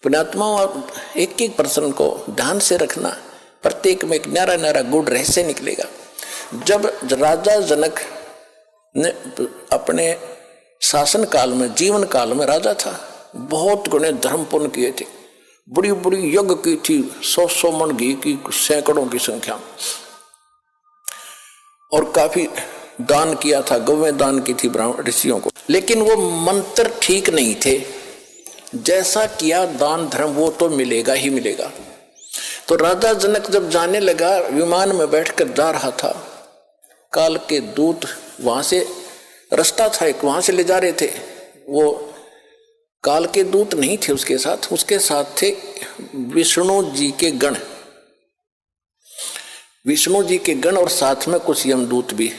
पुण्यात्माओं, एक एक प्रश्न को ध्यान से रखना, प्रत्येक में एक न्यारा न्यारा गुण रहस्य निकलेगा। जब राजा जनक ने अपने शासन काल में, जीवन काल में राजा था, बहुत गुणे धर्म पुण्य किए थे, बड़ी बड़ी यज्ञ की थी, 100 मन घी की, सैकड़ों की संख्या, और काफी दान किया था, गौवें दान की थी ब्राह्मण ऋषियों को। लेकिन वो मंत्र ठीक नहीं थे, जैसा किया दान धर्म वो तो मिलेगा ही मिलेगा। तो राजा जनक जब जाने लगा, विमान में बैठकर जा रहा था, काल के दूत वहां से, रास्ता था एक, वहां से ले जा रहे थे। वो काल के दूत नहीं थे उसके साथ थे विष्णु जी के गण, विष्णु जी के गण, और साथ में कुछ यमदूत भी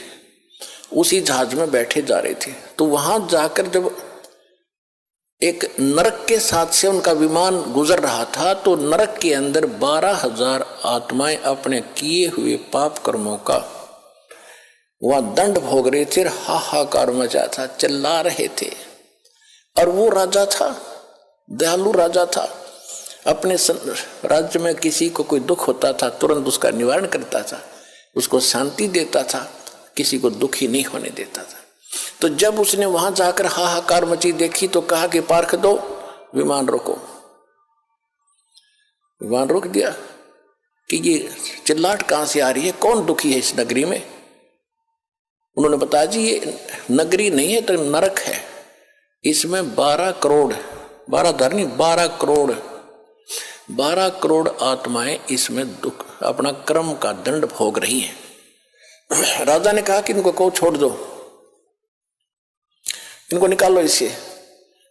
उसी जहाज में बैठे जा रहे थे। तो वहां जाकर जब एक नरक के साथ से उनका विमान गुजर रहा था, तो नरक के अंदर 12,000 आत्माएं अपने किए हुए पाप कर्मों का वहां दंड भोग रहे थे, हाहाकार मचा था, चिल्ला रहे थे। और वो राजा था, दयालु राजा था, अपने राज्य में किसी को कोई दुख होता था तुरंत उसका निवारण करता था, उसको शांति देता था, किसी को दुखी नहीं होने देता था। तो जब उसने वहां जाकर हाहाकार मची देखी तो कहा कि पार्ख दो, विमान रोको। विमान रोक दिया कि ये चिल्लाहट कहां से आ रही है, कौन दुखी है इस नगरी में। उन्होंने बताया जी ये नगरी नहीं है तो नरक है, इसमें 12 करोड़, 12 करोड़ आत्माएं इसमें दुख अपना कर्म का दंड भोग रही हैं। राजा ने कहा कि इनको को छोड़ दो, इनको निकालो इससे।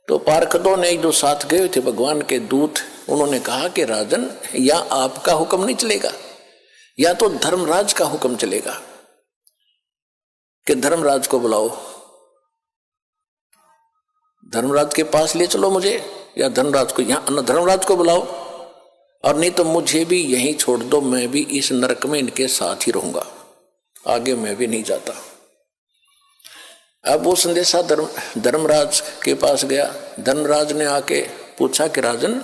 तो पार्षदों ने जो साथ गए थे भगवान के दूत, उन्होंने कहा कि राजन, या आपका हुक्म नहीं चलेगा, या तो धर्मराज का हुक्म चलेगा कि धर्मराज को बुलाओ, धर्मराज के पास ले चलो मुझे, या धर्मराज को यहाँ धर्मराज को बुलाओ, और नहीं तो मुझे भी यहीं छोड़ दो, मैं भी इस नरक में इनके साथ ही रहूंगा, आगे मैं भी नहीं जाता। अब वो संदेशा धर्मराज के पास गया। धर्मराज ने आके पूछा कि राजन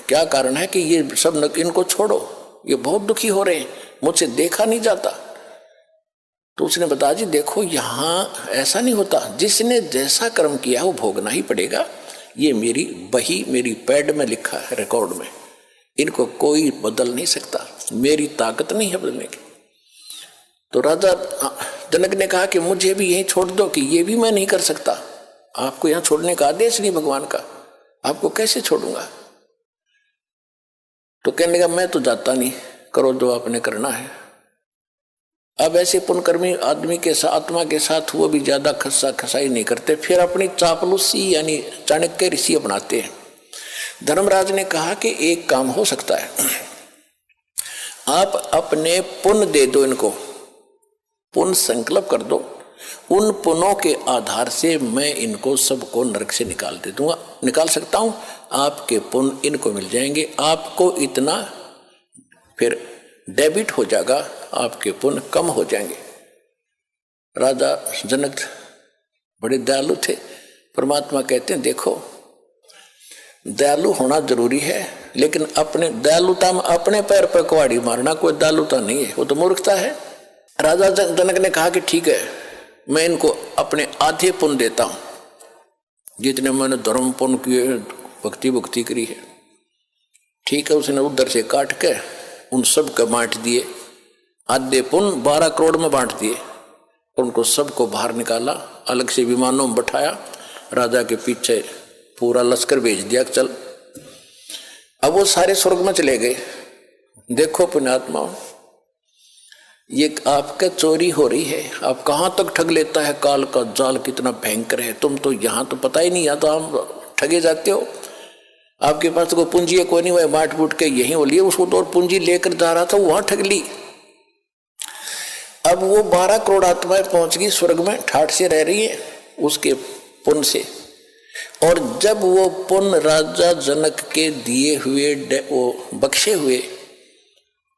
क्या कारण है कि ये सब इनको छोड़ो, ये बहुत दुखी हो रहे हैं, मुझसे देखा नहीं जाता। तो उसने बताया जी देखो यहाँ ऐसा नहीं होता, जिसने जैसा कर्म किया वो भोगना ही पड़ेगा, ये मेरी बही, मेरी पैड में लिखा है, रिकॉर्ड में, इनको कोई बदल नहीं सकता, मेरी ताकत नहीं है बदलने की। तो राजा जनक ने कहा कि मुझे भी यहीं छोड़ दो, कि ये भी मैं नहीं कर सकता, आपको यहाँ छोड़ने का आदेश नहीं भगवान का, आपको कैसे छोड़ूंगा। तो कहने लगा मैं तो जाता नहीं, करो जो आपने करना है। अब ऐसे पुण्यकर्मी आदमी के साथ, आत्मा के साथ वो भी ज्यादा खस्सा खसाई नहीं करते, फिर अपनी चापलूसी यानी चाणक्य ऋषि अपनाते हैं। धर्मराज ने कहा कि एक काम हो सकता है, आप अपने पुण्य दे दो, इनको पुण्य संकल्प कर दो, उन पुण्यों के आधार से मैं इनको सबको नरक से निकाल सकता हूं, आपके पुण्य इनको मिल जाएंगे, आपको इतना फिर डेबिट हो जाएगा, आपके पुण्य कम हो जाएंगे। राजा जनक बड़े दयालु थे। परमात्मा कहते हैं देखो दयालु होना जरूरी है, लेकिन अपने दयालुता में अपने पैर पर कुहाड़ी मारना कोई दयालुता नहीं है, वो तो मूर्खता है। राजा जनक ने कहा कि ठीक है, मैं इनको अपने आधे पुण्य देता हूं, जितने मैंने धर्म पुण्य किए, भक्ति करी है, ठीक है। उसने उधर से काट के उन सब को बांट दिए, आधे पुण्य 12 करोड़ में बांट दिए, उनको सबको बाहर निकाला, अलग से विमानों में बैठाया, राजा के पीछे पूरा लश्कर भेज दिया, चल। अब वो सारे स्वर्ग में चले गए। देखो पुण्यात्मा, ये आपका चोरी हो रही है, आप कहाँ तक ठग लेता है, काल का जाल कितना भयंकर है, तुम तो यहाँ तो पता ही नहीं, या तो आप ठगे जाते हो, आपके पास तो कोई पूंजी है कोई नहीं, वह बांट बूट के यहीं हो लिए, उसको तो और पूंजी लेकर जा रहा था, वहां ठग ली। अब वो 12 करोड़ आत्माएं पहुंच गई स्वर्ग में, ठाठ से रह रही है उसके पुण्य से। और जब वो पुण्य राजा जनक के दिए हुए वो बख्शे हुए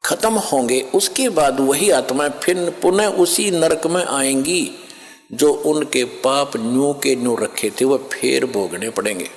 खत्म होंगे, उसके बाद वही आत्माएं फिर पुनः उसी नरक में आएंगी, जो उनके पाप न्यू के न्यू रखे थे वो फिर भोगने पड़ेंगे।